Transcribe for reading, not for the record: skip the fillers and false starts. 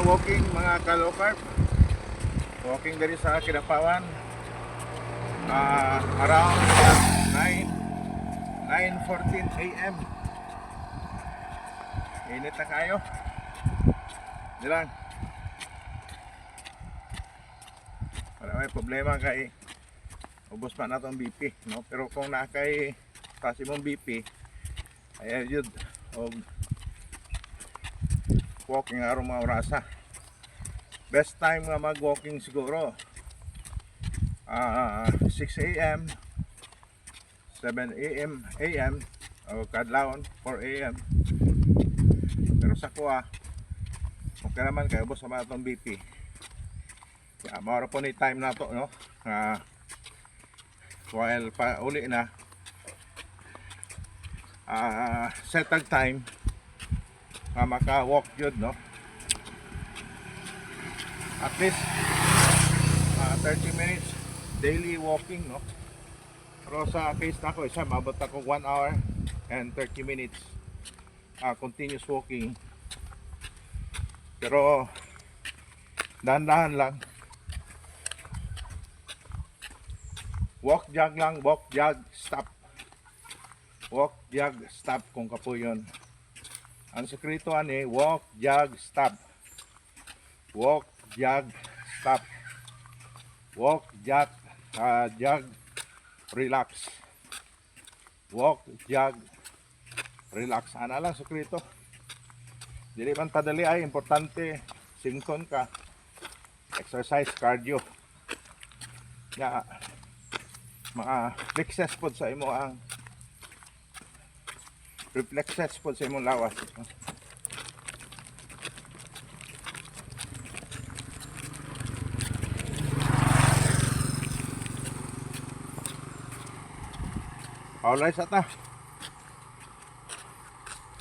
walking mga kalokarp. Walking dari sa Kidapawan. Around 9:14 AM. Init na kayo. Dilang. Wala may problema kay ubos pa na itong BP, no? Pero kung nakay kasi mong BP ay yun og walking araw mga orasa. Best time nga mag walking siguro 6 AM 7 AM o kadlawon 4 AM. Pero sa kuha okay naman kayo ubos sa mga itong BP. Yeah, maura po ni time na to, no? While pa uli na setag time maka-walk yun, no? At least 30 minutes daily walking, no? Pero sa case na ko, isa mabot ako 1 hour and 30 minutes continuous walking. Pero dahan-dahan lang. Walk, jog lang, walk, jog, stop. Walk, jog, stop kung kapo yun. Ang sekreto ani, walk, jog, stop. Walk, jog, stop. Walk, jog, relax. Walk, jog, relax. Ana lang sekreto. Dili man tadali ay importante sington ka. Exercise, cardio. Ya, mga reflexes po sa imo ang reflexes po sa imong lawas. Paulay sa ta.